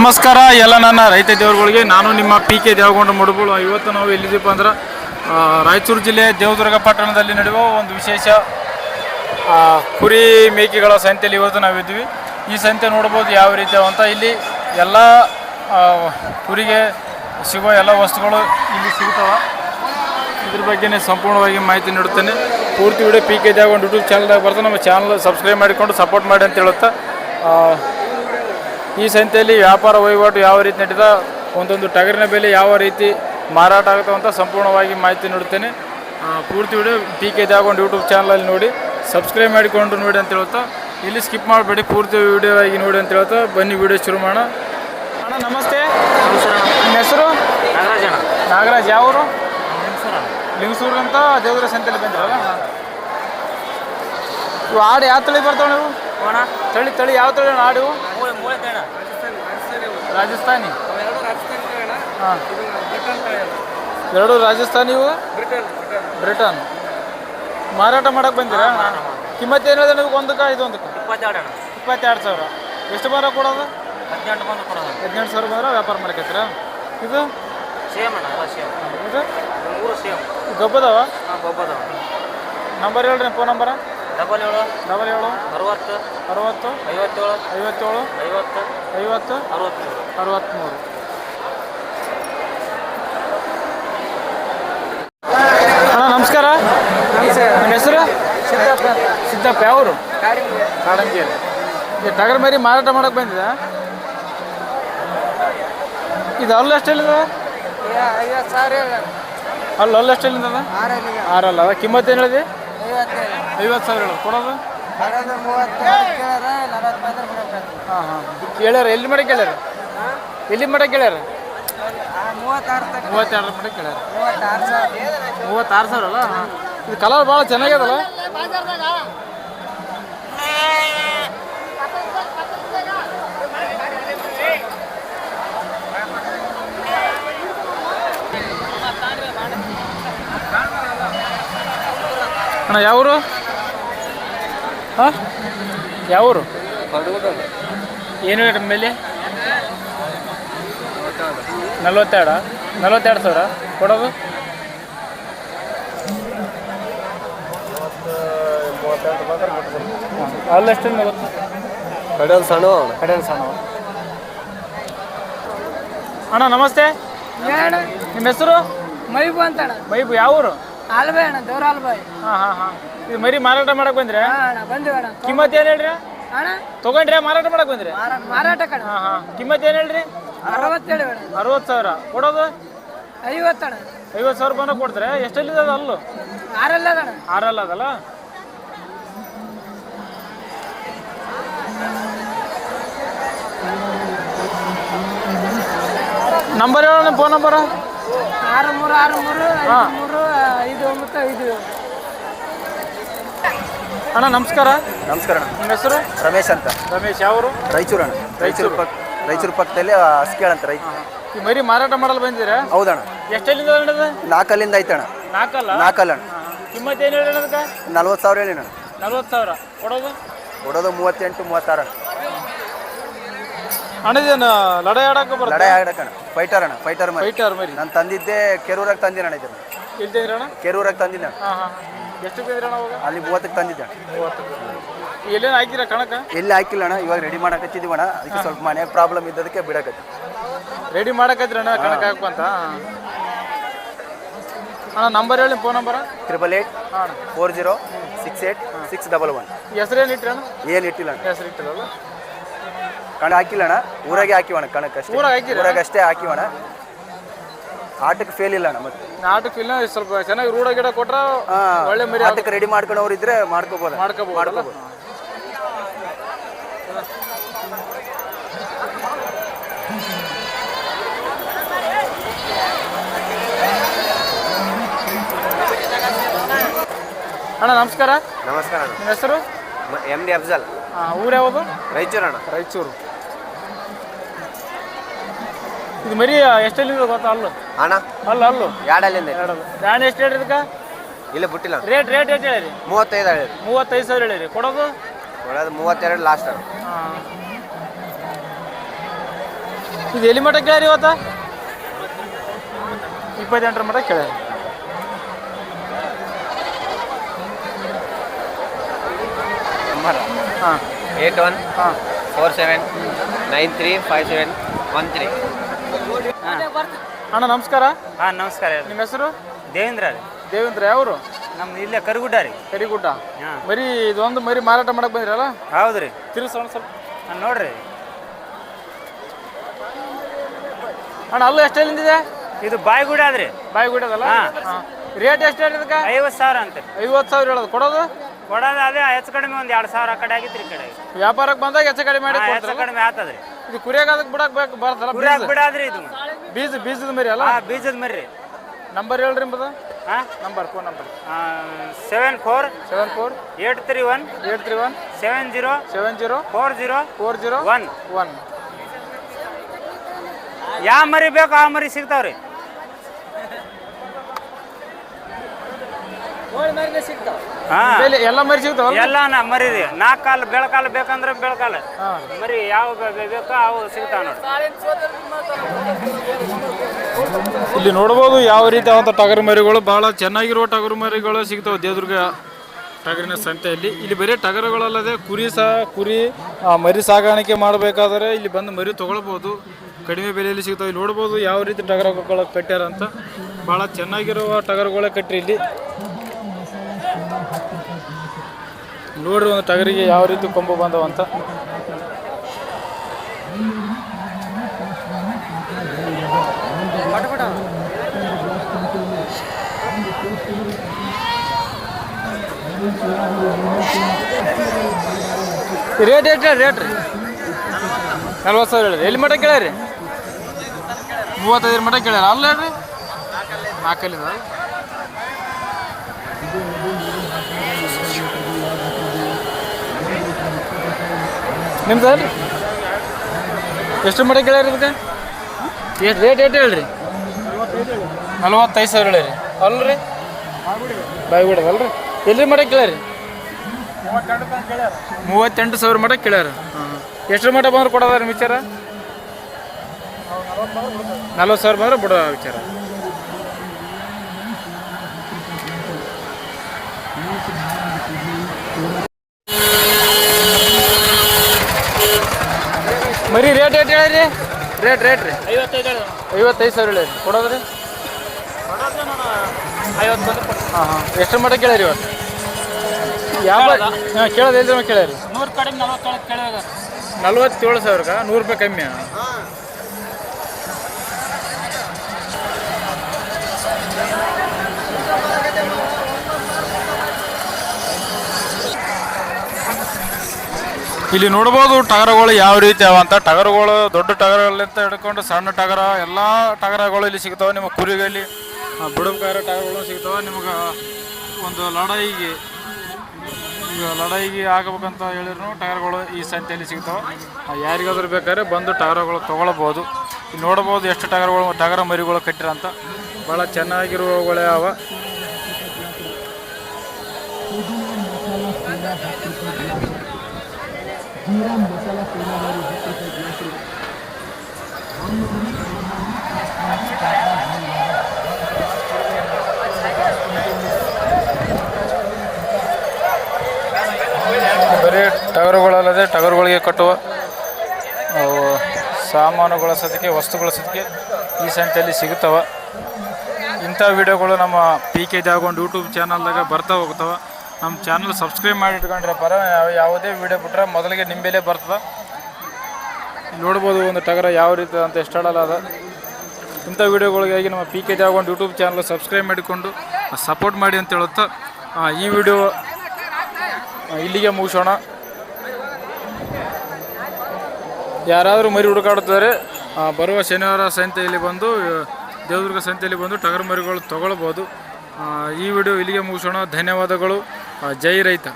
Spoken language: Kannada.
ನಮಸ್ಕಾರ ಎಲ್ಲ ನನ್ನ ರೈತ ದೇವರುಗಳಿಗೆ. ನಾನು ನಿಮ್ಮ ಪಿ ಕೆ ದೇವಗೊಂಡ ಮುಡುಬುಳು. ಇವತ್ತು ನಾವು ಎಲ್ಲಿದ್ದೀವಿ ಅಂದ್ರೆ ರಾಯಚೂರು ಜಿಲ್ಲೆ ದೇವದುರ್ಗ ಪಟ್ಟಣದಲ್ಲಿ ನಡೆಯುವ ಒಂದು ವಿಶೇಷ ಕುರಿ ಮೇಕೆಗಳ ಸಂತೆಯಲ್ಲಿ ಇವತ್ತು ನಾವಿದ್ವಿ. ಈ ಸಂತೆ ನೋಡ್ಬೋದು ಯಾವ ರೀತಿ ಅಂತ. ಇಲ್ಲಿ ಎಲ್ಲ ಕುರಿಗೆ ಸಿಗುವ ಎಲ್ಲ ವಸ್ತುಗಳು ಇಲ್ಲಿ ಸಿಗ್ತವೆ. ಇದ್ರ ಬಗ್ಗೆ ಸಂಪೂರ್ಣವಾಗಿ ಮಾಹಿತಿ ನೀಡುತ್ತೇನೆ. ಪೂರ್ತಿ ವಿಡಿಯೋ ಪಿ ಕೆ ದೇವಗೊಂಡ ಯೂಟ್ಯೂಬ್ ಚಾನಲ್ದಾಗ ಬರ್ತದೆ. ನಮ್ಮ ಚಾನಲ್ ಸಬ್ಸ್ಕ್ರೈಬ್ ಮಾಡಿಕೊಂಡು ಸಪೋರ್ಟ್ ಮಾಡಿ ಅಂತ ಹೇಳುತ್ತಾ, ಈ ಸಂತೆಯಲ್ಲಿ ವ್ಯಾಪಾರ ವಹಿವಾಟು ಯಾವ ರೀತಿ ನಡೀತಾ, ಒಂದೊಂದು ಟಗರಿನ ಬೆಲೆ ಯಾವ ರೀತಿ ಮಾರಾಟ ಆಗುತ್ತೆ ಅಂತ ಸಂಪೂರ್ಣವಾಗಿ ಮಾಹಿತಿ ನೀಡುತ್ತೇನೆ. ಪೂರ್ತಿ ವಿಡಿಯೋ ಪಿ ಕೆ ದೇವಗೊಂಡ ಯೂಟ್ಯೂಬ್ ಚಾನಲಲ್ಲಿ ನೋಡಿ, ಸಬ್ಸ್ಕ್ರೈಬ್ ಮಾಡಿಕೊಂಡು ನೋಡಿ ಅಂತ ಹೇಳ್ತಾ, ಇಲ್ಲಿ ಸ್ಕಿಪ್ ಮಾಡಬೇಡಿ, ಪೂರ್ತಿ ವಿಡಿಯೋ ಆಗಿ ನೋಡಿ ಅಂತ ಹೇಳ್ತಾ ಬನ್ನಿ ವಿಡಿಯೋ ಶುರು ಮಾಡೋಣ. ಅಣ್ಣ ನಮಸ್ತೆ. ನಿಮ್ಮ ಹೆಸರು? ನಾಗರಾಜ್. ಯಾವರು? ಲಿಂಗಸೂರು ಅಂತ ದೇವದುರ್ಗ ಸಂತೆಯಲ್ಲಿ ಬಂದಿರಲ್ಲ. ಇವು ಆಡು ಯಾವ ತಳಿ ಬರ್ತಾವೆ ನೀವು? ತಳಿ ಯಾವ ತಳಿ ಆಡು? ರಾಜಸ್ಥಾನಿ. ಹಾಂ, ಎರಡು ರಾಜಸ್ಥಾನಿ. ಇವು ಬ್ರಿಟನ್. ಮಾರಾಟ ಮಾಡಕ್ಕೆ ಬಂದಿರಾ? ಕಿಮ್ಮತ್ತು ಏನು ಹೇಳಿದೆ ನೀವು? ಒಂದಕ್ಕೆ ಇದೊಂದಕ್ಕೆ 22,000. ಎಷ್ಟು ಬರ ಕೊಡೋದು? 18,000 ಬಂದ್ರೆ ವ್ಯಾಪಾರ ಮಾಡಕತ್ತೀರಾ? ಇದು ಇದು ಗಬ್ಬದವ? ನಂಬರ್ ಹೇಳ್ರಿ, ಫೋನ್ ನಂಬರ. 77 77 60 60 57 57 50 50 63. ಅಣ್ಣ ನಮಸ್ಕಾರ. ನಿಮ್ಮ ಹೆಸರು? ಸಿದ್ದಪ್ಪ. ಯಾವರು? ಕಾಡಂಗೇರಿ. ಟಗರ್ ಮರಿ ಮಾರಾಟ ಮಾಡಕ್ಕೆ ಬಂದಿದೆ. ಇದು ಅಲ್ಲ ಎಷ್ಟೆಲ್ಲಿದ? ಅಲ್ಲ ಎಷ್ಟೆಲ್ಲಿಂದ? 6 ಅದ. ಕಿಮ್ಮತ್ತು ಏನು ಹೇಳಿದೆ? 50,000 ಕೊಡೋದು? ಹಾಂ ಹಾಂ. ಕೇಳ್ಯಾರ? ಎಲ್ಲಿ ಮಟ್ಟ ಕೇಳ್ಯಾರ? ಎಲ್ಲಿ ಮಟ್ಟ ಕೇಳ್ಯಾರ? 32 ಮಟ್ಟ ಕೇಳ್ಯಾರ. 36,000 ಅಲ್ಲ? ಇದು ಕಲರ್ ಭಾಳ ಚೆನ್ನಾಗ್ಯದಲ್ಲ. ಅಣ್ಣ ಯಾವರು? ಹಾಂ, ಯಾವರು? ಏನು ರೇಟ್ ಮೇಲೆ? 42,000 ಕೊಡೋದು? ಅಲ್ಲ ಎಷ್ಟಿಂದ ಗೊತ್ತು? ಕಡೆಯಲ್ಲಿ ಸಣ್ಣ. ಅಣ್ಣ ನಮಸ್ತೆ. ನಿಮ್ಮ ಹೆಸರು? ಮೈಬು ಅಂತ ಅಣ್ಣ. ಮೈಬು. ಯಾವರು? ಆಲ್ಬಾಯ್ ಅಣ್ಣ, ದೇವ್ರ ಆಲ್ಬಾಯ್. ಹಾಂ. ಇದು ಮರಿ ಮಾರಾಟ ಮಾಡಕ್ಕೆ ಬಂದ್ರೆ? ಬಂದಿವಿ ಅಣ್ಣ. ಕಿಮ್ಮತ್ತು ಏನು ಹೇಳ್ರಿ ಅಣ್ಣ? ತೊಗೊಂಡ್ರಿ ಮಾರಾಟ ಮಾಡಕ್ಕೆ ಬಂದ್ರಿ? ಮಾರಾಟ ಕಣ. ಹಾಂ. ಕಿಮ್ಮತ್ತು ಏನು ಹೇಳ್ರಿ? 60 ಹೇಳಿ ಅಣ್ಣ. 60,000 ಕೊಡೋದು? 50 ಅಣ್ಣ. 50,000 ಬಂದ ಕೊಡ್ತಾರೆ. ಎಷ್ಟಲ್ಲಿದೆ ಅದು? ಅಲ್ಲು 6 ಅಣ್ಣ. 6 ಅದಲ್ಲ? ನಂಬರ್ ಹೇಳೋಣ, ಫೋನ್ ನಂಬರ. 6363 53 59 5. ಅಣ್ಣ ನಮಸ್ಕಾರ. ನಮಸ್ಕಾರ ಅಣ್ಣ. ನಿಮ್ಮ ಹೆಸರು? ರಮೇಶ್ ಅಂತ. ರಮೇಶ್. ಯಾವರು? ರಾಯಚೂರು ಅಣ್ಣ. ರಾಯಚೂರು ಪಕ್ಕದಲ್ಲಿ ಹಸ್ಕೇಳ ಅಂತ ರೈತ. ಈ ಮರಿ ಮಾರಾಟ ಮಾಡಲು ಬಂದಿರಾ? ಹೌದಣ್ಣ. ಎಷ್ಟಲ್ಲಿಂದ ನಡೆದ? 4 ಅಲ್ಲಿಂದ ಐತಣ್ಣ. 4 ಅಣ್ಣ. ಕಿಮ್ಮತ್ತು ಏನು ಹೇಳಿ ಅದಕ್ಕೆ? 40,000 ಹೇಳಿ ಅಣ್ಣ. 40,000 ಕೊಡೋದು? 38 36. ಅಣ್ಣ ಇದೇನು ಲಡಾಯಿ ಆಡಕ್ಕೆ ಬರುತ್ತೆ? ಲಡಾಯಿ ಆಡಕಣ್ಣ. ಫೈಟರ್ ಮರಿ. ಫೈಟರ್ ಮರಿ. ನಾನು ತಂದಿದ್ದೆ ಕೆರೂರಾಗ ತಂದಿನ ಅಣ್ಣ. ಇದನ್ನು ಇಲ್ದಿದ್ರಿ ಅಣ್ಣ? ಕೆರೂರಾಗ ತಂದಿದ್ದೆ. ಹಾಂ. ಎಷ್ಟು ಬಿದ್ರಿ ಅಣ್ಣ ಅವಾಗ? ಅಲ್ಲಿ 30ಕ್ಕೆ ತಂದಿದ್ದೆ. 30. ಎಲ್ಲೇನು ಹಾಕಿರ ಕಣಕ? ಎಲ್ಲಿ ಹಾಕಿಲ್ಲ ಅಣ್ಣ. ಇವಾಗ ರೆಡಿ ಮಾಡಕತ್ತಿದ್ದೀವಣ್ಣ. ಅದಕ್ಕೆ ಸ್ವಲ್ಪ ಮನೆಯಾಗ ಪ್ರಾಬ್ಲಮ್ ಇದ್ದದಕ್ಕೆ ಬಿಡಕತ್ತಿ. ರೆಡಿ ಮಾಡಕತ್ರಿ ಅಣ್ಣ ಕಣಕ ಹಾಕಂತ? ಅಣ್ಣ ನಂಬರ್ ಹೇಳಿ, ಫೋನ್ ನಂಬರ. 88 ಹಾಂ 40 68 611. ಹೆಸರೇನು ಇಟ್ರಿ ಅಣ್ಣ? ಏನು ಇಟ್ಟಿಲ್ಲ ಅಣ್ಣ. ಹೆಸರು ಇಟ್ಟಿರಲ್ಲ? ಕಣ ಹಾಕಿಲ್ಲ ಅಣ್ಣ. ಊರಾಗೆ ಹಾಕಿವಣ್ಣ. ಕಣಕ್ಕಷ್ಟೇ. ಊರಾಗ ಅಷ್ಟೇ ಹಾಕಿವಣ್ಣ. ಆಟಕ್ಕೆ ಫೇಲ್ ಇಲ್ಲ ಅಣ್ಣ. ಮತ್ತೆ ನಾಟಕ ಇಲ್ಲ. ಸ್ವಲ್ಪ ಚೆನ್ನಾಗಿ ರೂಢ ಗಿಡ ಕೊಟ್ರ ಒಳ್ಳೆ ಮರಿ. ಆಟಕ್ಕೆ ರೆಡಿ ಮಾಡ್ಕೊಂಡವ್ರು ಇದ್ರೆ ಮಾಡ್ಕೋಬೋದು. ಅಣ್ಣ ನಮಸ್ಕಾರ. ನಮಸ್ಕಾರ. ನಿಮ್ಮ ಹೆಸರು? MD ಅಫ್ಜಲ್. ಊರು ಯಾವುದು? ರಾಯಚೂರು ಅಣ್ಣ. ರಾಯಚೂರು. ಇದು ಮರಿ ಎಷ್ಟಲ್ಲಿಂದ ಗೊತ್ತಾ? ಅಲ್ಲು ಅಣ್ಣ? ಅಲ್ಲು ಎರಡಲ್ಲಿಂದ. ನಾನು ಎಷ್ಟು ಹೇಳಿರಿ ಇದಕ್ಕೆ? ಇಲ್ಲ ಬಿಟ್ಟಿಲ್ಲ. ರೇಟ್ ಎಷ್ಟು ಹೇಳಿರಿ? 35 ಹೇಳಿರಿ. 35,000 ಹೇಳಿರಿ. ಕೊಡೋದು? ಕೊಡೋದು 32 ಲಾಸ್ಟ್. ಇದು ಎಲ್ಲಿ ಮಟ್ಟ ಕೇಳ್ಯಾರ ಇವತ್ತು 28ರ ಮಟ್ಟ ಕೇಳ್ಯಾರ. ಹಾಂ 8147935713. ಅಣ್ಣ ನಮಸ್ಕಾರ. ಹಾಂ ನಮಸ್ಕಾರ. ನಿಮ್ಮ ಹೆಸರು? ದೇವೇಂದ್ರ ರೀ. ದೇವೇಂದ್ರ ಯಾವರು? ನಮ್ದು ಇಲ್ಲೇ ಕರಿಗುಡ್ಡ ರೀ. ಕರಿಗುಡ್ಡ. ಹಾಂ ಮರಿ ಇದೊಂದು ಮರಿ ಮಾರಾಟ ಮಾಡಕ್ ಬಂದಿರಲ್ಲ? ಹೌದು ರೀ. ತಿರ್ಸೋಣ ಸ್ವಲ್ಪ. ನೋಡ್ರಿ ಅಣ್ಣ ಅಲ್ಲೂ ಎಷ್ಟು ಎಲ್ಲಿಂದಿದೆ? ಇದು ಬಾಯಿಗುಡ ಅದ್ರಿ. ಬಾಯಿಗುಡ ಅದಲ್ಲ? ಹಾಂ. ರೇಟ್ ಎಷ್ಟು ಹೇಳಿದಕ್ಕೆ? 50,000 ಅಂತ. 50,000 ಹೇಳೋದು. ಕೊಡೋದು ಕೊಡೋದು ಅದೇ ಹೆಚ್ಚು ಕಡಿಮೆ ಒಂದು 2,000 ಆ ಕಡೆ ಆಗಿತ್ತು ಈ ಕಡೆ. ವ್ಯಾಪಾರಕ್ಕೆ ಬಂದಾಗ ಹೆಚ್ಚು ಕಡಿಮೆ ಮಾಡಿ ಹೆಚ್ಚು ಕಡಿಮೆ ಆಗ್ತದ್ರಿ. ಇದು ಕುರಿಯಾಗ ಅದಕ್ಕೆ ಬಿಡಕ್ ಬೇಕು ಬರ್ತಲ್ಲ? ಕುರಿಯಾಗ ಬಿಡಾದ್ರಿ ಇದು. ಬೀಜದ ಮರಿ ಅಲ್ಲ? ಹಾಂ ಬೀಜದ ಮರ್ರಿ. ನಂಬರ್ ಹೇಳ್ರಿ ನಿಮ್ಮದು. ಹಾಂ ನಂಬರ್ ಫೋನ್ ನಂಬರ್ 7483170401. ಯಾವ ಮರಿ ಬೇಕು ಆ ಮರಿ ಸಿಗ್ತಾವ್ರಿ. ಹಾಂ ಎಲ್ಲ ಮರಿ ಸಿಗ್ತಾವ? ಎಲ್ಲ ಮರಿ ರೀ. 4 ಕಾಲು ಬೆಳಕಾಲು ಬೇಕಂದ್ರೆ ಬೆಳಕಾಲು ಮರಿ ಯಾವ ಬೇಕೋ ಅವು ಸಿಗ್ತಾವ ನೋಡಿ. ಇಲ್ಲಿ ನೋಡ್ಬೋದು ಯಾವ ರೀತಿ ಆದಂಥ ಟಗರು ಮರಿಗಳು, ಭಾಳ ಚೆನ್ನಾಗಿರುವ ಟಗರು ಮರಿಗಳು ಸಿಗ್ತಾವೆ ದೇವದುರ್ಗ ಟಗರಿನ ಸಂತೆಯಲ್ಲಿ. ಇಲ್ಲಿ ಬರೀ ಟಗರುಗಳಲ್ಲದೆ ಕುರಿ ಮರಿ ಸಾಗಾಣಿಕೆ ಮಾಡಬೇಕಾದ್ರೆ ಇಲ್ಲಿ ಬಂದು ಮರಿ ತೊಗೊಳ್ಬೋದು. ಕಡಿಮೆ ಬೆಲೆಯಲ್ಲಿ ಸಿಗ್ತಾವೆ. ಇಲ್ಲಿ ನೋಡ್ಬೋದು ಯಾವ ರೀತಿ ಟಗರುಗಳು ಕಟ್ಟ್ಯಾರ ಅಂತ. ಭಾಳ ಚೆನ್ನಾಗಿರುವ ಟಗರುಗಳೇ ಕಟ್ಟ್ರಿ ಇಲ್ಲಿ. ನೋಡ್ರಿ ಒಂದು ಟಗರಿಗೆ ಯಾವ ರೀತಿ ಕೊಂಬು ಬಂದವಂತ. ರೇಟ್ ಎಷ್ಟು ಹೇಳಿ? ರೇಟ್ ರೀ 40,000 ಹೇಳಿ. ಎಲ್ಲಿ ಮಟ್ಟ ಕೇಳ್ಯಾರಿ? 35 ಮಟ್ಟ ಕೇಳ್ಯಾರ. ಅಲ್ಲ ಹೇಳ್ರಿ 4 ನಿಮ್ದು ಅಲ್ರಿ? ಎಷ್ಟು ಮಟ್ಟ ಕೇಳ್ಯಾರ ಇದಕ್ಕೆ? ಎಷ್ಟು ರೇಟ್ ಎಷ್ಟು ಹೇಳ್ರಿ? 45,000 ಹೇಳಿರಿ. ಅಲ್ರಿ ಬಾಯಿಗುಡದಲ್ರಿ? ಎಲ್ಲಿ ಮಟ್ಟ ಕೇಳ್ಯಾರಿ? 38,000 ಮಟ್ಟ ಕೇಳ್ಯಾರ. ಎಷ್ಟು ಮಟ್ಟ ಬಂದ್ರೆ ಕೊಡೋದಾರ ವಿಚಾರ? 40,000 ಬಂದ್ರೆ ಬಿಡೋ ವಿಚಾರ. ಮರಿ ರೇಟ್ ಎಷ್ಟು ಹೇಳಿರಿ? ರೇಟ್ ರೀ 55,000 ಹೇಳಿರಿ. ಕೊಡೋದ್ರಿ? ಹಾಂ ಎಷ್ಟು ಮಟ್ಟ ಕೇಳ್ಯಾರಿ ಇವತ್ತು? ಯಾವ ಕೇಳೋದು ಎಲ್ಲಿ ಕೇಳ್ಯಾರಿ? 100 ಕಡಿಮೆ 47 ಕೇಳಿದಾಗ 47,000ಕ್ಕೆ 100 ರೂಪಾಯಿ ಕಮ್ಮಿ. ಇಲ್ಲಿ ನೋಡ್ಬೋದು ಟಗರುಗಳು ಯಾವ ರೀತಿ ಅವಂತ. ಟಗರುಗಳು ದೊಡ್ಡ ಟಗರಲ್ಲಿಂದ ಹಿಡ್ಕೊಂಡು ಸಣ್ಣ ಟಗರ ಎಲ್ಲ ಟಗರಗಳು ಇಲ್ಲಿ ಸಿಗ್ತಾವೆ. ನಿಮ್ಮ ಕುರಿಗಲ್ಲಿ ಬುಡಕಾರ ಟಗರುಗಳು ಸಿಗ್ತಾವೆ. ನಿಮಗೆ ಒಂದು ಲಡಾಯಿಗೆ ಆಗಬೇಕಂತ ಹೇಳಿದ್ರು ಟಗರುಗಳು ಈ ಸಂತೆಯಲ್ಲಿ ಸಿಗ್ತಾವೆ. ಯಾರಿಗಾದ್ರೂ ಬೇಕಾದ್ರೆ ಬಂದು ಟಗರುಗಳು ತೊಗೊಳ್ಬೋದು. ಇಲ್ಲಿ ನೋಡ್ಬೋದು ಎಷ್ಟು ಟಗರ ಮರಿಗಳು ಕಟ್ಟಿರಂತ. ಭಾಳ ಚೆನ್ನಾಗಿರುವಗಳೇ ಅವ. ಬರೀ ಟಗರುಗಳಲ್ಲದೆ ಟಗರುಗಳಿಗೆ ಕಟ್ಟುವ ಸಾಮಾನುಗಳ ಸದ್ಯಕ್ಕೆ ವಸ್ತುಗಳ ಸದ್ಯಕ್ಕೆ ಈ ಸಂತೆಯಲ್ಲಿ ಸಿಗುತ್ತವೆ. ಇಂಥ ವಿಡಿಯೋಗಳು ನಮ್ಮ PK ಜಾಗೊಂಡು ಯೂಟ್ಯೂಬ್ ಚಾನಲ್ದಾಗ ಬರ್ತಾ ಹೋಗ್ತವೆ. ನಮ್ಮ ಚಾನಲ್ ಸಬ್ಸ್ಕ್ರೈಬ್ ಮಾಡಿ ಇಟ್ಕೊಂಡ್ರೆ ಯಾವುದೇ ವಿಡಿಯೋ ಬಿಟ್ಟರೆ ಮೊದಲಿಗೆ ನಿಂಬೆಲೆ ಬರ್ತದೆ. ನೋಡ್ಬೋದು ಒಂದು ಟಗರ ಯಾವ ರೀತಿ ಅಂತ ಎಷ್ಟಾಡಲ್ಲ ಅದ. ಇಂಥ ವಿಡಿಯೋಗಳಿಗಾಗಿ ನಮ್ಮ PK ಜಾಗೊಂಡು ಯೂಟ್ಯೂಬ್ ಚಾನಲ್ ಸಬ್ಸ್ಕ್ರೈಬ್ ಮಾಡಿಕೊಂಡು ಸಪೋರ್ಟ್ ಮಾಡಿ ಅಂತ ಹೇಳುತ್ತಾ ಈ ವಿಡಿಯೋ ಇಲ್ಲಿಗೆ ಮುಗಿಸೋಣ. ಯಾರಾದರೂ ಮರಿ ಹುಡುಕಾಡುತ್ತಿದ್ದಾರೆ ಬರುವ ಶನಿವಾರ ಸಂತೆಯಲ್ಲಿ ಬಂದು ದೇವದುರ್ಗ ಸಂತೆಯಲ್ಲಿ ಬಂದು ಟಗರು ಮರಿಗಳು ತೊಗೊಳ್ಬೋದು. ಈ ವಿಡಿಯೋ ಇಲ್ಲಿಗೆ ಮುಗಿಸೋಣ. ಧನ್ಯವಾದಗಳು. ಜೈ ರೈತ.